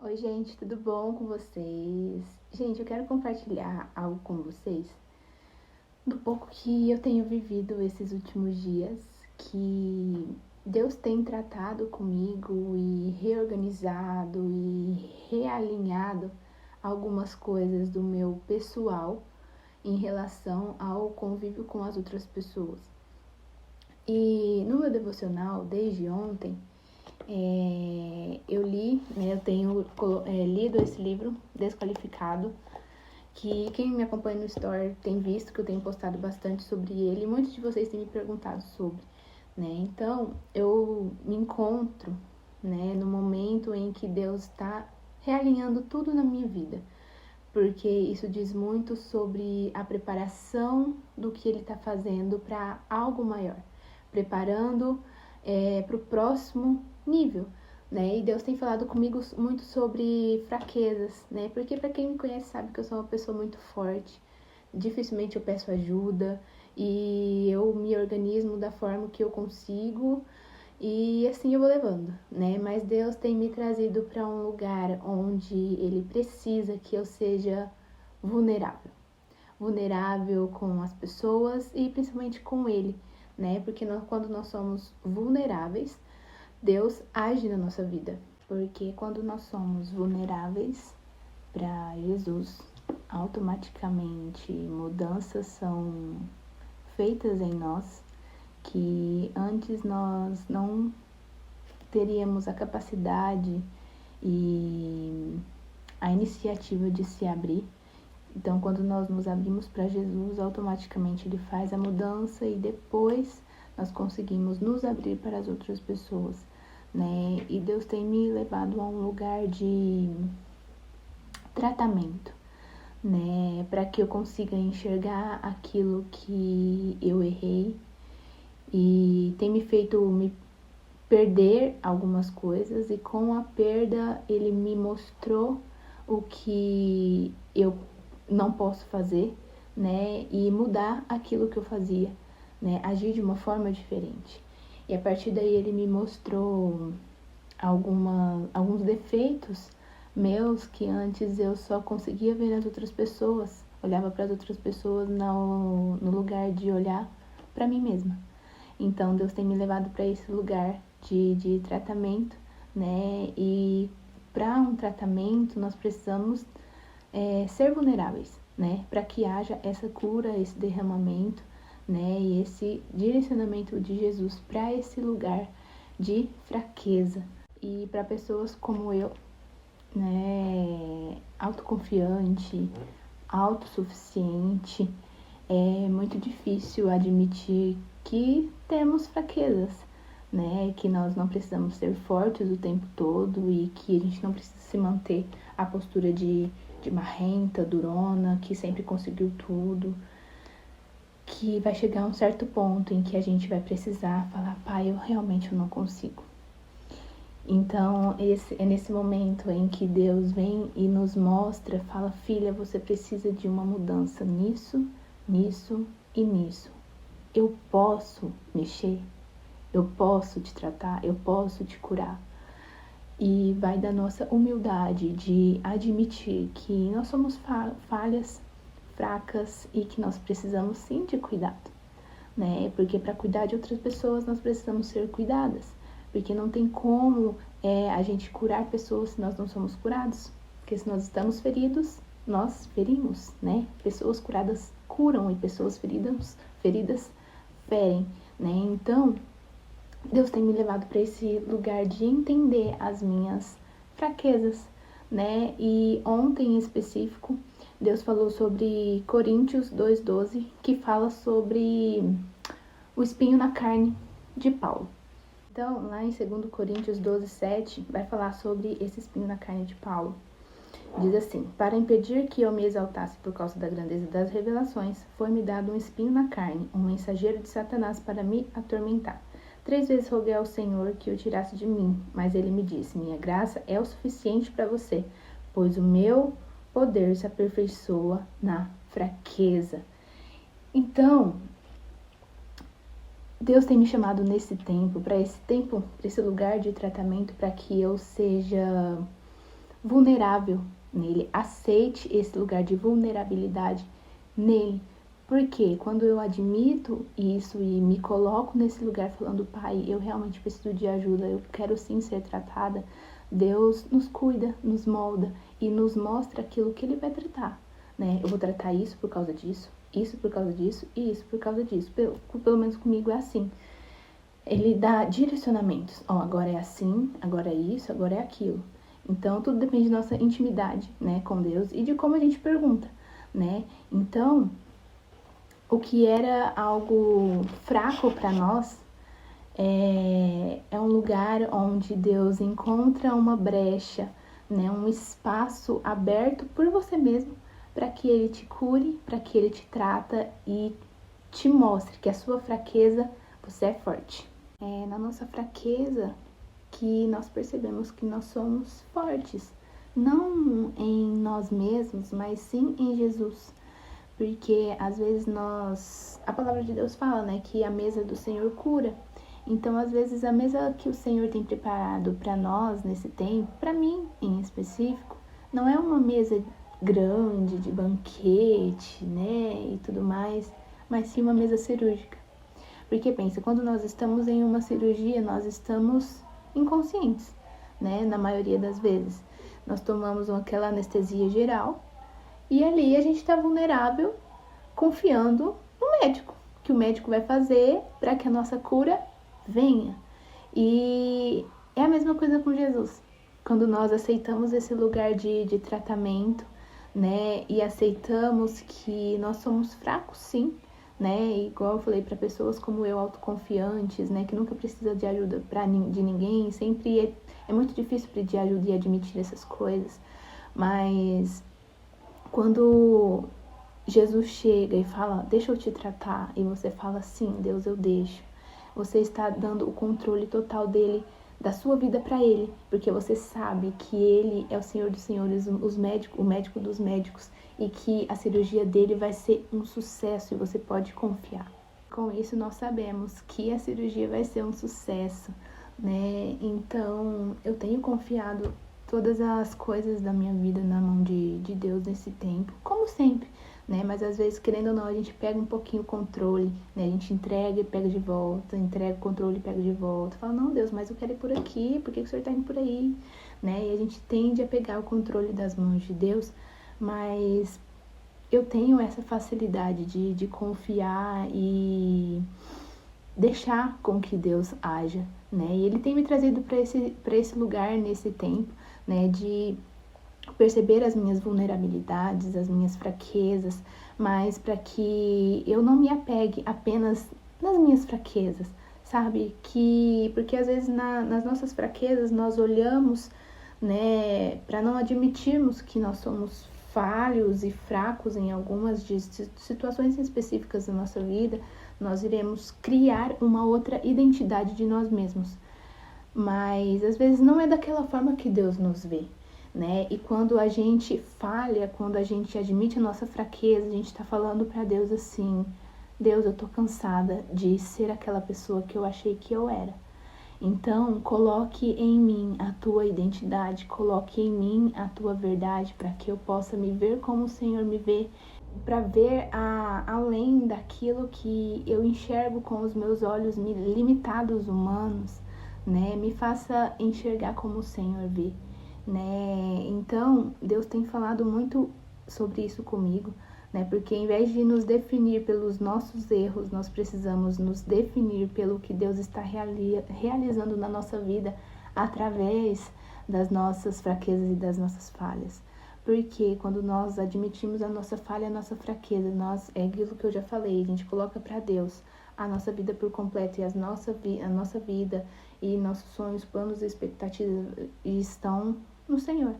Oi, gente, tudo bom com vocês? Gente, eu quero compartilhar algo com vocês do pouco que eu tenho vivido esses últimos dias, que Deus tem tratado comigo e reorganizado e realinhado algumas coisas do meu pessoal em relação ao convívio com as outras pessoas. E no meu devocional, desde ontem, eu li, né, eu tenho lido esse livro, Desqualificado, que quem me acompanha no Store tem visto que eu tenho postado bastante sobre ele e muitos de vocês têm me perguntado sobre, né? Então, eu me encontro, né, no momento em que Deus está realinhando tudo na minha vida, porque isso diz muito sobre a preparação do que Ele está fazendo para algo maior, preparando para o próximo nível, né? E Deus tem falado comigo muito sobre fraquezas, né? Porque para quem me conhece sabe que eu sou uma pessoa muito forte, dificilmente eu peço ajuda e eu me organizo da forma que eu consigo e assim eu vou levando, né? Mas Deus tem me trazido para um lugar onde Ele precisa que eu seja vulnerável. Vulnerável com as pessoas e principalmente com Ele, né? Porque quando nós somos vulneráveis, Deus age na nossa vida. Porque quando nós somos vulneráveis para Jesus, automaticamente mudanças são feitas em nós que antes nós não teríamos a capacidade e a iniciativa de se abrir. Então, quando nós nos abrimos para Jesus, automaticamente Ele faz a mudança e depois nós conseguimos nos abrir para as outras pessoas, né? E Deus tem me levado a um lugar de tratamento, né? Para que eu consiga enxergar aquilo que eu errei e tem me feito me perder algumas coisas e com a perda Ele me mostrou o que eu não posso fazer, né? E mudar aquilo que eu fazia, né? Agir de uma forma diferente. E a partir daí Ele me mostrou alguns defeitos meus que antes eu só conseguia ver nas outras pessoas. Olhava para as outras pessoas no lugar de olhar para mim mesma. Então Deus tem me levado para esse lugar de tratamento, né? E para um tratamento nós precisamos ser vulneráveis, né? Para que haja essa cura, esse derramamento, né? E esse direcionamento de Jesus para esse lugar de fraqueza. E para pessoas como eu, né? Autoconfiante, autossuficiente, é muito difícil admitir que temos fraquezas, né? Que nós não precisamos ser fortes o tempo todo e que a gente não precisa se manter a postura de marrenta, durona, que sempre conseguiu tudo. Que vai chegar um certo ponto em que a gente vai precisar falar, pai, eu realmente não consigo. Então, é nesse momento em que Deus vem e nos mostra, fala, filha, você precisa de uma mudança nisso, nisso e nisso. Eu posso mexer, eu posso te tratar, eu posso te curar. E vai da nossa humildade de admitir que nós somos falhas, fracas e que nós precisamos sim de cuidado, né? Porque para cuidar de outras pessoas nós precisamos ser cuidadas, porque não tem como a gente curar pessoas se nós não somos curados, porque se nós estamos feridos, nós ferimos, né? Pessoas curadas curam e pessoas feridas ferem, né? Então, Deus tem me levado para esse lugar de entender as minhas fraquezas, né? E ontem em específico, Deus falou sobre Coríntios 2:12, que fala sobre o espinho na carne de Paulo. Então, lá em 2 Coríntios 12:7, vai falar sobre esse espinho na carne de Paulo. Diz assim, para impedir que eu me exaltasse por causa da grandeza das revelações, foi-me dado um espinho na carne, um mensageiro de Satanás para me atormentar. 3 vezes roguei ao Senhor que o tirasse de mim, mas ele me disse, minha graça é o suficiente para você, pois o meu poder se aperfeiçoa na fraqueza. Então, Deus tem me chamado nesse tempo, para esse lugar de tratamento, para que eu seja vulnerável nele. Aceite esse lugar de vulnerabilidade nele. Porque quando eu admito isso e me coloco nesse lugar falando, Pai, eu realmente preciso de ajuda, eu quero sim ser tratada, Deus nos cuida, nos molda e nos mostra aquilo que Ele vai tratar, né? Eu vou tratar isso por causa disso, isso por causa disso e isso por causa disso. Pelo menos comigo é assim. Ele dá direcionamentos. Agora é assim, agora é isso, agora é aquilo. Então, tudo depende da nossa intimidade, né, com Deus e de como a gente pergunta, né? Então, o que era algo fraco para nós é um lugar onde Deus encontra uma brecha, né, um espaço aberto por você mesmo para que Ele te cure, para que Ele te trata e te mostre que a sua fraqueza, você é forte. É na nossa fraqueza que nós percebemos que nós somos fortes, não em nós mesmos, mas sim em Jesus. Porque às vezes a palavra de Deus fala, né, que a mesa do Senhor cura. Então, às vezes, a mesa que o Senhor tem preparado para nós nesse tempo, para mim em específico, não é uma mesa grande de banquete, né, e tudo mais, mas sim uma mesa cirúrgica. Porque pensa, quando nós estamos em uma cirurgia, nós estamos inconscientes, né, na maioria das vezes. Nós tomamos aquela anestesia geral e ali a gente está vulnerável, confiando no médico, que o médico vai fazer para que a nossa cura venha. E é a mesma coisa com Jesus. Quando nós aceitamos esse lugar de tratamento, né, e aceitamos que nós somos fracos, sim, né, igual eu falei para pessoas como eu, autoconfiantes, né, que nunca precisa de ajuda de ninguém, sempre é muito difícil pedir ajuda e admitir essas coisas, mas quando Jesus chega e fala, deixa eu te tratar, e você fala, sim, Deus, eu deixo. Você está dando o controle total dele, da sua vida para ele, porque você sabe que ele é o Senhor dos Senhores, o médico dos médicos, e que a cirurgia dele vai ser um sucesso e você pode confiar. Com isso, nós sabemos que a cirurgia vai ser um sucesso, né? Então, eu tenho confiado todas as coisas da minha vida na mão de Deus nesse tempo, como sempre, né? Mas às vezes, querendo ou não, a gente pega um pouquinho o controle, né? A gente entrega e pega de volta, entrega o controle e pega de volta. Fala, não, Deus, mas eu quero ir por aqui, por que o Senhor tá indo por aí? Né? E a gente tende a pegar o controle das mãos de Deus, mas eu tenho essa facilidade de confiar e deixar com que Deus haja, né? E Ele tem me trazido para esse lugar nesse tempo, né? De perceber as minhas vulnerabilidades, as minhas fraquezas, mas para que eu não me apegue apenas nas minhas fraquezas, sabe? Porque às vezes nas nossas fraquezas nós olhamos, né, para não admitirmos que nós somos falhos e fracos em algumas situações específicas da nossa vida, nós iremos criar uma outra identidade de nós mesmos. Mas às vezes não é daquela forma que Deus nos vê, né? E quando a gente falha, quando a gente admite a nossa fraqueza, a gente tá falando para Deus assim, Deus, eu tô cansada de ser aquela pessoa que eu achei que eu era. Então, coloque em mim a tua identidade, coloque em mim a tua verdade, para que eu possa me ver como o Senhor me vê, para ver além daquilo que eu enxergo com os meus olhos limitados humanos, né? Me faça enxergar como o Senhor vê, né? Então, Deus tem falado muito sobre isso comigo, né? Porque em vez de nos definir pelos nossos erros, nós precisamos nos definir pelo que Deus está realizando na nossa vida através das nossas fraquezas e das nossas falhas. Porque quando nós admitimos a nossa falha, a nossa fraqueza, é aquilo que eu já falei, a gente coloca para Deus a nossa vida por completo e a nossa vida e nossos sonhos, planos e expectativas estão no Senhor,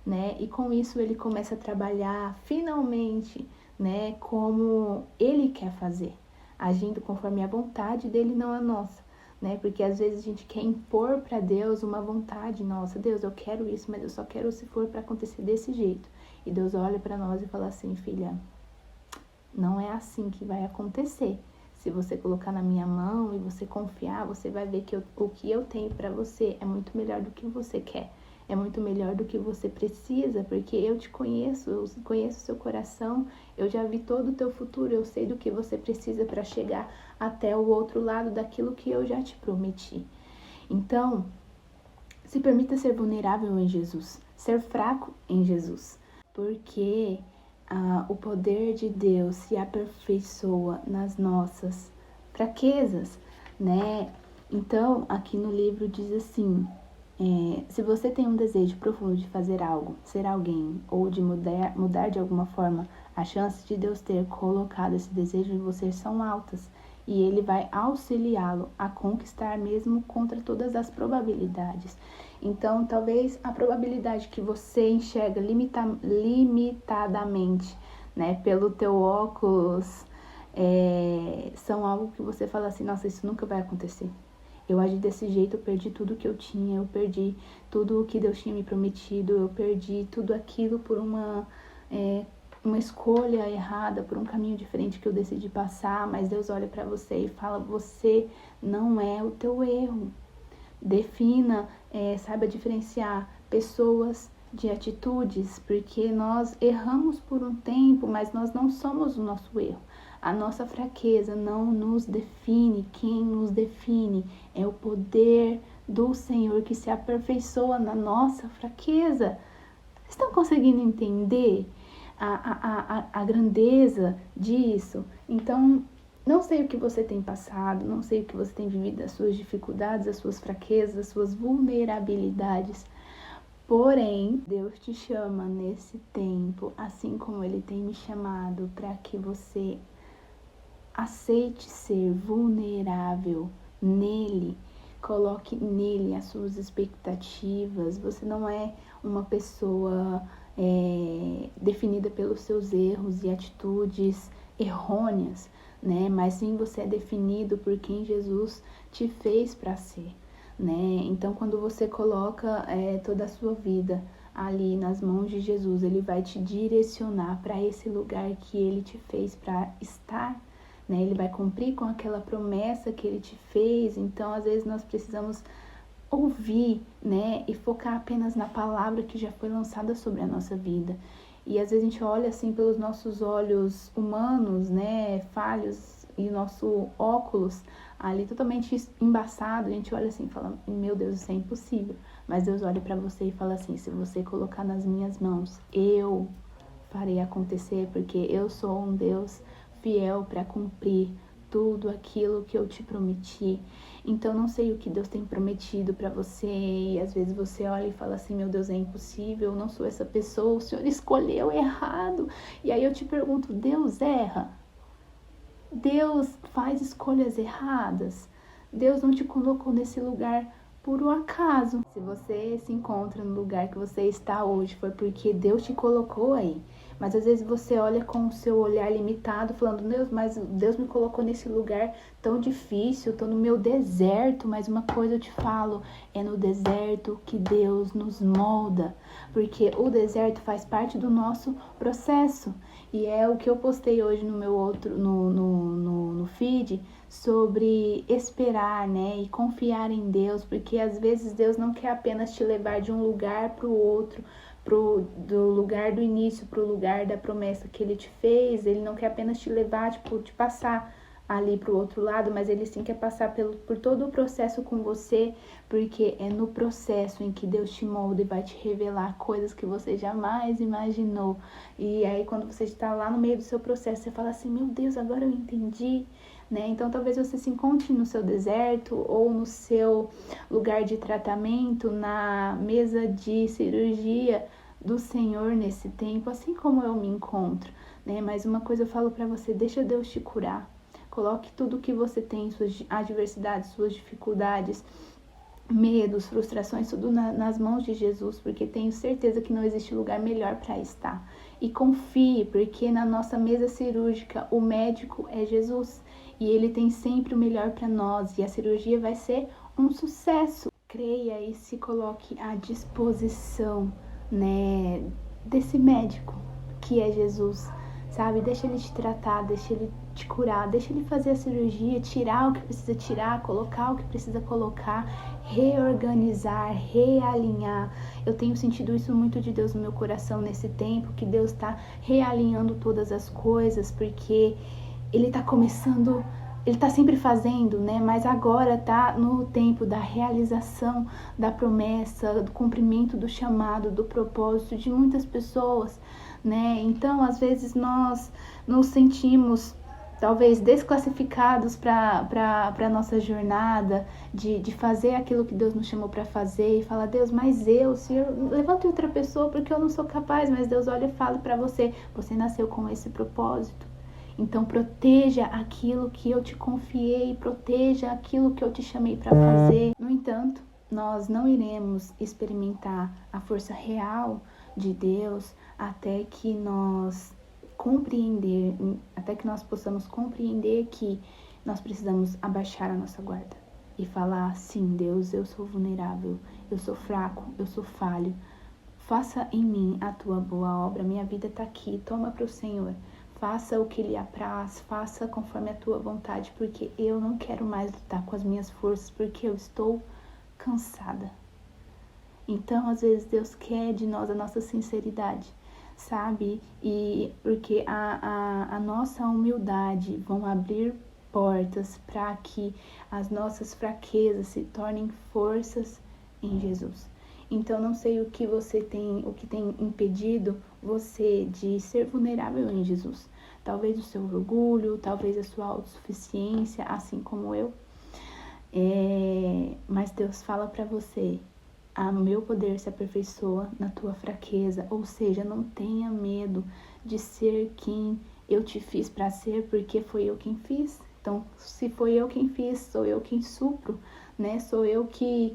né? E com isso Ele começa a trabalhar finalmente, né, como Ele quer fazer, agindo conforme a vontade dele, não a nossa, né? Porque às vezes a gente quer impor para Deus uma vontade nossa, Deus, eu quero isso, mas eu só quero se for para acontecer desse jeito. E Deus olha para nós e fala assim, filha, não é assim que vai acontecer. Se você colocar na minha mão e você confiar, você vai ver que o que eu tenho para você é muito melhor do que você quer. é muito melhor do que você precisa, porque eu te conheço, eu conheço o seu coração, eu já vi todo o teu futuro, eu sei do que você precisa para chegar até o outro lado daquilo que eu já te prometi. Então, se permita ser vulnerável em Jesus, ser fraco em Jesus, porque o poder de Deus se aperfeiçoa nas nossas fraquezas, né? Então, aqui no livro diz assim, se você tem um desejo profundo de fazer algo, ser alguém, ou de mudar de alguma forma, as chances de Deus ter colocado esse desejo em você são altas, e Ele vai auxiliá-lo a conquistar mesmo contra todas as probabilidades. Então, talvez a probabilidade que você enxerga limitadamente, né, pelo teu óculos, são algo que você fala assim, nossa, isso nunca vai acontecer. Eu agi desse jeito, eu perdi tudo que eu tinha, eu perdi tudo o que Deus tinha me prometido, eu perdi tudo aquilo por uma escolha errada, por um caminho diferente que eu decidi passar, mas Deus olha para você e fala, você não é o teu erro. Defina, saiba diferenciar pessoas de atitudes, porque nós erramos por um tempo, mas nós não somos o nosso erro. A nossa fraqueza não nos define, quem nos define é o poder do Senhor que se aperfeiçoa na nossa fraqueza. Estão conseguindo entender a grandeza disso? Então, não sei o que você tem passado, não sei o que você tem vivido, as suas dificuldades, as suas fraquezas, as suas vulnerabilidades. Porém, Deus te chama nesse tempo, assim como Ele tem me chamado, para que você aceite ser vulnerável nele, coloque nele as suas expectativas. Você não é uma pessoa definida pelos seus erros e atitudes errôneas, né? Mas sim você é definido por quem Jesus te fez para ser, né? Então, quando você coloca toda a sua vida ali nas mãos de Jesus, Ele vai te direcionar para esse lugar que Ele te fez para estar, né? Ele vai cumprir com aquela promessa que Ele te fez. Então, às vezes nós precisamos ouvir, né? E focar apenas na palavra que já foi lançada sobre a nossa vida. E às vezes a gente olha assim pelos nossos olhos humanos, né? Falhos, e o nosso óculos ali totalmente embaçado, a gente olha assim e fala, meu Deus, isso é impossível. Mas Deus olha para você e fala assim, se você colocar nas minhas mãos, eu farei acontecer, porque eu sou um Deus fiel para cumprir tudo aquilo que eu te prometi. Então, não sei o que Deus tem prometido para você, e às vezes você olha e fala assim, meu Deus, é impossível, eu não sou essa pessoa, o Senhor escolheu errado. E aí eu te pergunto, Deus erra? Deus faz escolhas erradas? Deus não te colocou nesse lugar por um acaso. Se você se encontra no lugar que você está hoje, foi porque Deus te colocou aí. Mas às vezes você olha com o seu olhar limitado, falando, Deus, mas Deus me colocou nesse lugar tão difícil, tô no meu deserto. Mas uma coisa eu te falo, é no deserto que Deus nos molda, porque o deserto faz parte do nosso processo. E é o que eu postei hoje no meu no feed, sobre esperar, né, e confiar em Deus, porque às vezes Deus não quer apenas te levar de um lugar para o outro, do lugar do início para o lugar da promessa que Ele te fez. Ele não quer apenas te levar, te passar ali para o outro lado, mas Ele sim quer passar por todo o processo com você, porque é no processo em que Deus te molda e vai te revelar coisas que você jamais imaginou. E aí quando você está lá no meio do seu processo, você fala assim, meu Deus, agora eu entendi, né? Então talvez você se encontre no seu deserto ou no seu lugar de tratamento, na mesa de cirurgia do Senhor nesse tempo, assim como eu me encontro, né? Mas uma coisa eu falo para você, deixa Deus te curar. Coloque tudo que você tem, suas adversidades, suas dificuldades, medos, frustrações, tudo nas mãos de Jesus, porque tenho certeza que não existe lugar melhor para estar. E confie, porque na nossa mesa cirúrgica o médico é Jesus e Ele tem sempre o melhor para nós, e a cirurgia vai ser um sucesso. Creia e se coloque à disposição, né, desse médico que é Jesus, sabe? Deixa Ele te tratar, deixa Ele te curar, deixa Ele fazer a cirurgia, tirar o que precisa tirar, colocar o que precisa colocar. reorganizar, realinhar. Eu tenho sentido isso muito de Deus no meu coração nesse tempo, que Deus está realinhando todas as coisas, porque Ele está começando, Ele está sempre fazendo, né? Mas agora está no tempo da realização da promessa, do cumprimento do chamado, do propósito de muitas pessoas, né? Então, às vezes nós nos sentimos talvez desclassificados para a nossa jornada, de fazer aquilo que Deus nos chamou para fazer, e fala: Deus, mas Senhor, levante outra pessoa porque eu não sou capaz. Mas Deus olha e fala para você: você nasceu com esse propósito, então proteja aquilo que eu te confiei, proteja aquilo que eu te chamei para fazer. No entanto, nós não iremos experimentar a força real de Deus até que nós possamos compreender que nós precisamos abaixar a nossa guarda e falar: sim, Deus, eu sou vulnerável, eu sou fraco, eu sou falho. Faça em mim a tua boa obra, minha vida está aqui, toma para o Senhor. Faça o que lhe apraz, faça conforme a tua vontade, porque eu não quero mais lutar com as minhas forças, porque eu estou cansada. Então, às vezes, Deus quer de nós a nossa sinceridade, sabe? E porque a nossa humildade vão abrir portas para que as nossas fraquezas se tornem forças em Jesus. Então, não sei o que tem impedido você de ser vulnerável em Jesus. Talvez o seu orgulho, talvez a sua autossuficiência, assim como eu. Mas Deus fala para você: o meu poder se aperfeiçoa na tua fraqueza. Ou seja, não tenha medo de ser quem eu te fiz para ser, porque foi eu quem fiz. Então, se foi eu quem fiz, sou eu quem supro, né? Sou eu que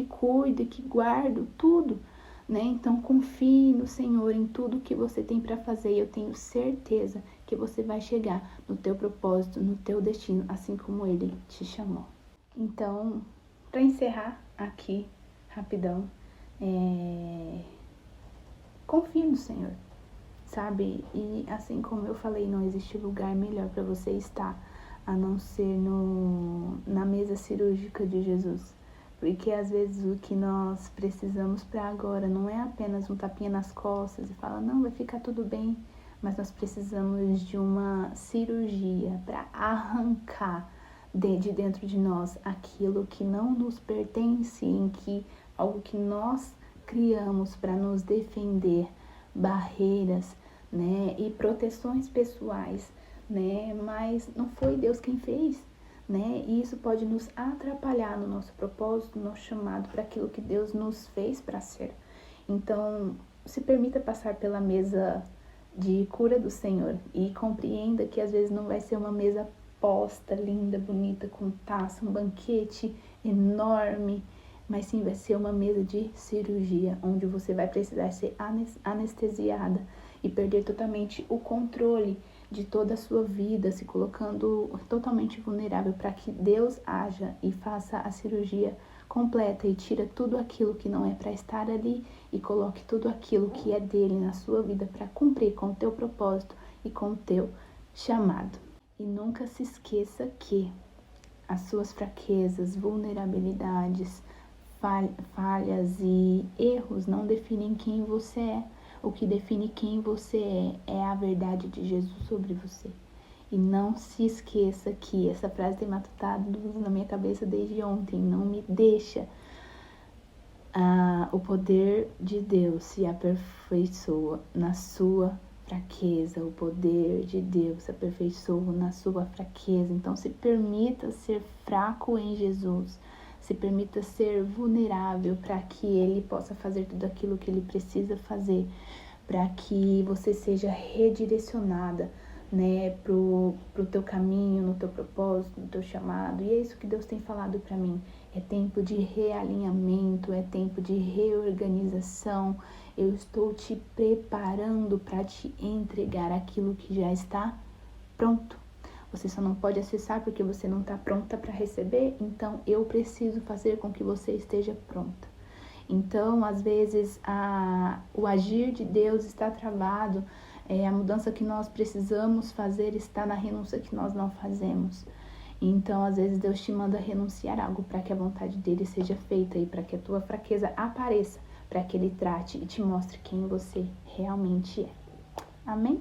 cuido e que guardo tudo, né? Então, confie no Senhor em tudo que você tem para fazer, e eu tenho certeza que você vai chegar no teu propósito, no teu destino, assim como Ele te chamou. Então, para encerrar aqui, rapidão, confie no Senhor, sabe? E assim como eu falei, não existe lugar melhor para você estar a não ser na mesa cirúrgica de Jesus. Porque às vezes o que nós precisamos para agora não é apenas um tapinha nas costas e falar: não, vai ficar tudo bem. Mas nós precisamos de uma cirurgia para arrancar de dentro de nós aquilo que não nos pertence, algo que nós criamos para nos defender, barreiras, né, e proteções pessoais, né, mas não foi Deus quem fez, né, e isso pode nos atrapalhar no nosso propósito, no nosso chamado, para aquilo que Deus nos fez para ser. Então, se permita passar pela mesa de cura do Senhor e compreenda que às vezes não vai ser uma mesa posta, linda, bonita, com taça, um banquete enorme, mas sim vai ser uma mesa de cirurgia, onde você vai precisar ser anestesiada e perder totalmente o controle de toda a sua vida, se colocando totalmente vulnerável para que Deus haja e faça a cirurgia completa e tira tudo aquilo que não é para estar ali e coloque tudo aquilo que é dele na sua vida para cumprir com o teu propósito e com o teu chamado. E nunca se esqueça que as suas fraquezas, vulnerabilidades, falhas e erros não definem quem você é. O que define quem você é a verdade de Jesus sobre você. E não se esqueça que essa frase tem matutado na minha cabeça desde ontem: não me deixa. O poder de Deus se aperfeiçoa na sua fraqueza. O poder de Deus se aperfeiçoa na sua fraqueza. Então, se permita ser fraco em Jesus. Se permita ser vulnerável para que Ele possa fazer tudo aquilo que Ele precisa fazer, para que você seja redirecionada, né, pro teu caminho, no teu propósito, no teu chamado. E é isso que Deus tem falado para mim. É tempo de realinhamento, é tempo de reorganização. Eu estou te preparando para te entregar aquilo que já está pronto. Você só não pode acessar porque você não está pronta para receber. Então, eu preciso fazer com que você esteja pronta. Então, às vezes, o agir de Deus está travado. A mudança que nós precisamos fazer está na renúncia que nós não fazemos. Então, às vezes, Deus te manda renunciar a algo para que a vontade dele seja feita e para que a tua fraqueza apareça, para que ele trate e te mostre quem você realmente é. Amém?